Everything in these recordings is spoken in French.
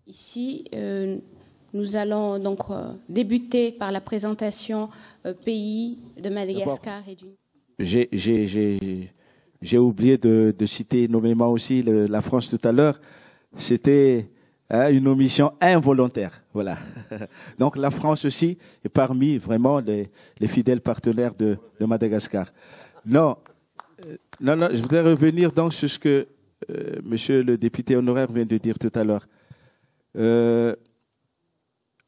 Ici, nous allons donc débuter par la présentation pays de Madagascar et du... J'ai oublié de citer nommément aussi la France tout à l'heure. C'était une omission involontaire. Voilà. Donc la France aussi est parmi vraiment les fidèles partenaires de Madagascar. Non, je voudrais revenir donc sur ce que monsieur le député honoraire vient de dire tout à l'heure.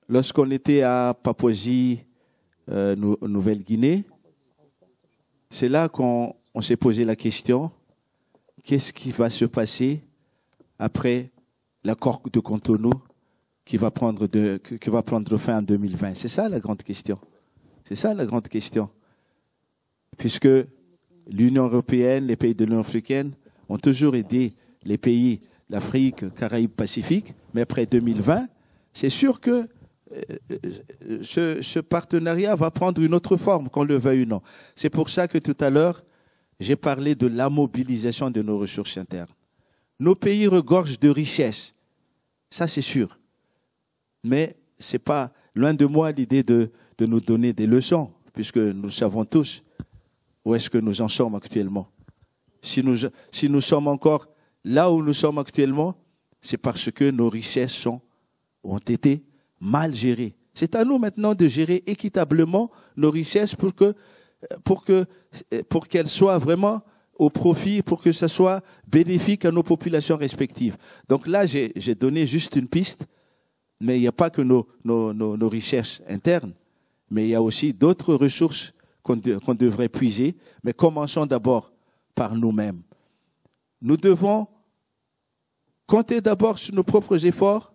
Lorsqu'on était à Papouasie, Nouvelle-Guinée, c'est là qu'on s'est posé la question, qu'est-ce qui va se passer après l'accord de Cotonou qui va prendre fin en 2020? C'est ça la grande question. C'est ça la grande question. Puisque l'Union européenne, les pays de l'Union africaine ont toujours aidé les pays d'Afrique, Caraïbes, Pacifique, mais après 2020, c'est sûr que ce partenariat va prendre une autre forme, qu'on le veuille ou non. C'est pour ça que tout à l'heure, j'ai parlé de la mobilisation de nos ressources internes. Nos pays regorgent de richesses, ça c'est sûr. Mais ce n'est pas, loin de moi, l'idée de nous donner des leçons, puisque nous savons tous où est-ce que nous en sommes actuellement. Si nous sommes encore là où nous sommes actuellement, c'est parce que nos richesses ont été mal gérées. C'est à nous maintenant de gérer équitablement nos richesses pour qu'elles soient vraiment au profit, pour que ça soit bénéfique à nos populations respectives. Donc là, j'ai donné juste une piste, mais il n'y a pas que nos richesses internes, mais il y a aussi d'autres ressources qu'on devrait puiser. Mais commençons d'abord par nous-mêmes. Nous devons compter d'abord sur nos propres efforts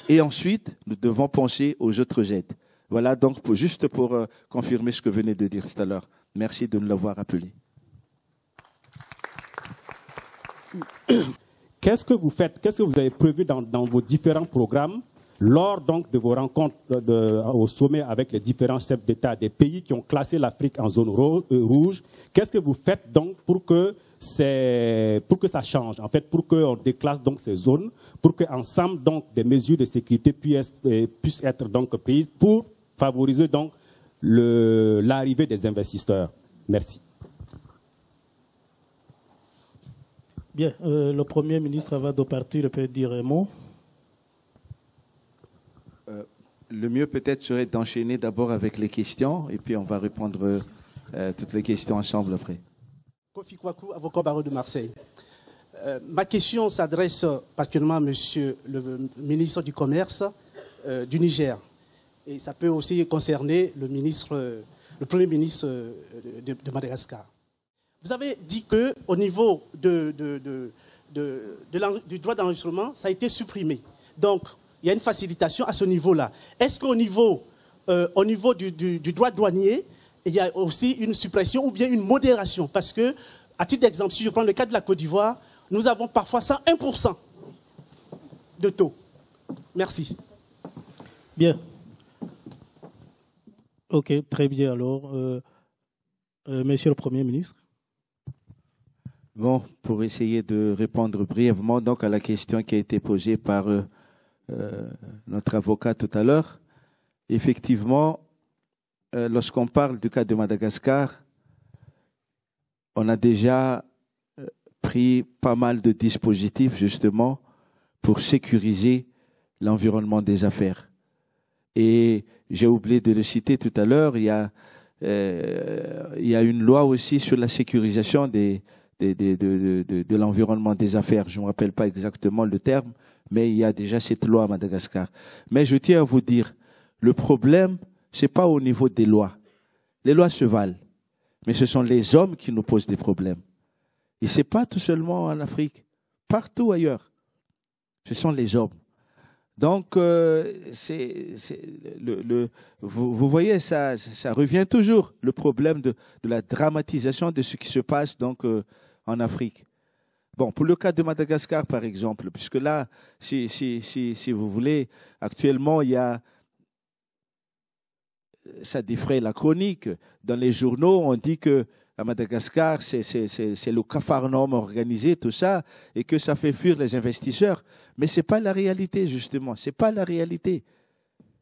et ensuite, nous devons penser aux autres aides. Voilà donc juste pour confirmer ce que venez de dire tout à l'heure. Merci de nous l'avoir rappelé. Qu'est-ce que vous faites, qu'est-ce que vous avez prévu dans vos différents programmes lors donc de vos rencontres au sommet avec les différents chefs d'État des pays qui ont classé l'Afrique en zone rouge? Qu'est-ce que vous faites donc pour que ça change, en fait, pour qu'on déclasse donc ces zones, pour qu'ensemble donc des mesures de sécurité puissent être donc prises pour favoriser donc l'arrivée des investisseurs? Merci. Bien, le Premier ministre avant de partir peut dire un mot. Le mieux peut-être serait d'enchaîner d'abord avec les questions et puis on va répondre toutes les questions ensemble après. Kofi Kwaku, avocat barreau de Marseille. Ma question s'adresse particulièrement à Monsieur le ministre du Commerce du Niger. Et ça peut aussi concerner le Premier ministre de Madagascar. Vous avez dit qu'au niveau du droit d'enregistrement, ça a été supprimé. Donc, il y a une facilitation à ce niveau-là. Est-ce qu'au niveau, du droit douanier, il y a aussi une suppression ou bien une modération? Parce que, à titre d'exemple, si je prends le cas de la Côte d'Ivoire, nous avons parfois 101% de taux. Merci. Bien. OK, très bien. Alors, Monsieur le Premier ministre. Bon, pour essayer de répondre brièvement donc à la question qui a été posée par notre avocat tout à l'heure, effectivement, lorsqu'on parle du cas de Madagascar, on a déjà pris pas mal de dispositifs justement pour sécuriser l'environnement des affaires. Et j'ai oublié de le citer tout à l'heure, il y a une loi aussi sur la sécurisation de l'environnement des affaires. Je ne me rappelle pas exactement le terme, mais il y a déjà cette loi à Madagascar. Mais je tiens à vous dire, le problème, ce n'est pas au niveau des lois. Les lois se valent, mais ce sont les hommes qui nous posent des problèmes. Et ce n'est pas tout seulement en Afrique, partout ailleurs. Ce sont les hommes. Donc, vous voyez, ça revient toujours, le problème de la dramatisation de ce qui se passe donc, en Afrique. Bon, pour le cas de Madagascar, par exemple, puisque là, si vous voulez, actuellement, il y a, ça défraie la chronique. Dans les journaux, on dit que à Madagascar, c'est le capharnaüm organisé, tout ça, et que ça fait fuir les investisseurs. Mais ce n'est pas la réalité, justement. Ce n'est pas la réalité.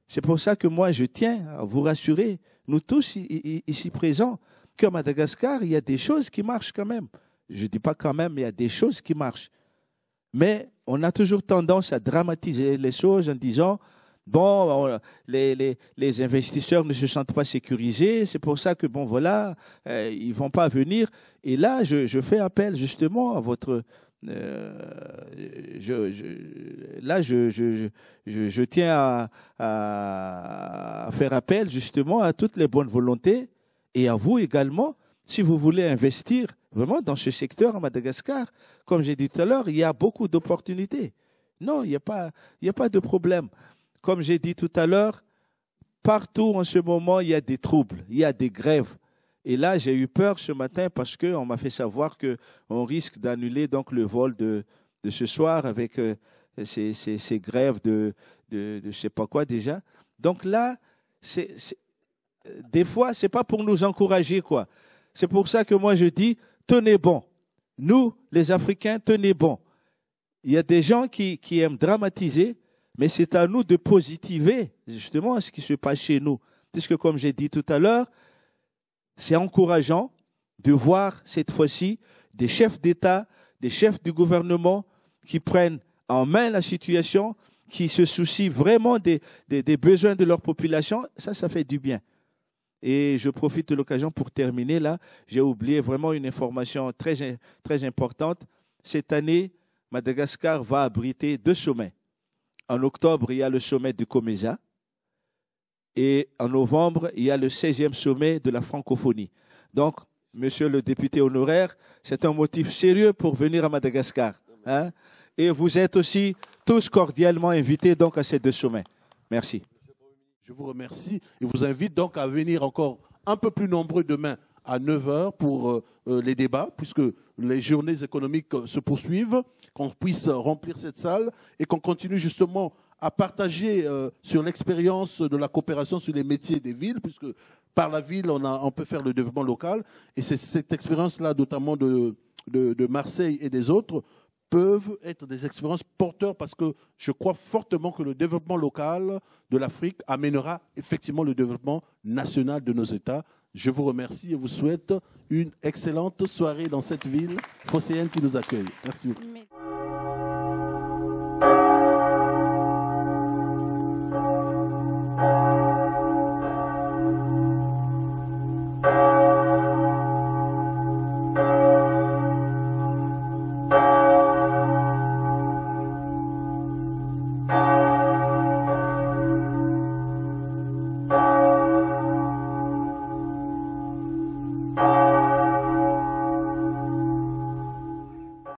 C'est pour ça que moi, je tiens à vous rassurer, nous tous ici présents, qu'à Madagascar, il y a des choses qui marchent quand même. Je ne dis pas quand même, mais il y a des choses qui marchent. Mais on a toujours tendance à dramatiser les choses en disant bon, les investisseurs ne se sentent pas sécurisés, c'est pour ça que, bon, voilà, ils ne vont pas venir. Et là, je fais appel justement à votre... je tiens à faire appel justement à toutes les bonnes volontés et à vous également, si vous voulez investir vraiment dans ce secteur à Madagascar. Comme j'ai dit tout à l'heure, il y a beaucoup d'opportunités. Non, il n'y a pas de problème. Comme j'ai dit tout à l'heure, partout en ce moment, il y a des troubles, il y a des grèves. Et là, j'ai eu peur ce matin parce qu'on m'a fait savoir qu'on risque d'annuler donc le vol de ce soir avec ces grèves de je ne sais pas quoi déjà. Donc là, des fois, ce n'est pas pour nous encourager, quoi. C'est pour ça que moi, je dis, tenez bon. Nous, les Africains, tenez bon. Il y a des gens qui aiment dramatiser, mais c'est à nous de positiver justement ce qui se passe chez nous. Puisque, comme j'ai dit tout à l'heure, c'est encourageant de voir cette fois-ci des chefs d'État, des chefs du gouvernement qui prennent en main la situation, qui se soucient vraiment des besoins de leur population. Ça fait du bien. Et je profite de l'occasion pour terminer là. J'ai oublié vraiment une information très, très importante. Cette année, Madagascar va abriter 2 sommets. En octobre, il y a le sommet du COMESA. Et en novembre, il y a le 16e sommet de la francophonie. Donc, monsieur le député honoraire, c'est un motif sérieux pour venir à Madagascar. Hein? Et vous êtes aussi tous cordialement invités donc à ces 2 sommets. Merci. Je vous remercie et vous invite donc à venir encore un peu plus nombreux demain à 9 h pour les débats, puisque les journées économiques se poursuivent, qu'on puisse remplir cette salle et qu'on continue justement à partager sur l'expérience de la coopération sur les métiers des villes, puisque par la ville, on peut faire le développement local. Et c'est cette expérience-là, notamment de Marseille et des autres, peuvent être des expériences porteurs, parce que je crois fortement que le développement local de l'Afrique amènera effectivement le développement national de nos États. Je vous remercie et vous souhaite une excellente soirée dans cette ville phocéenne qui nous accueille. Merci beaucoup.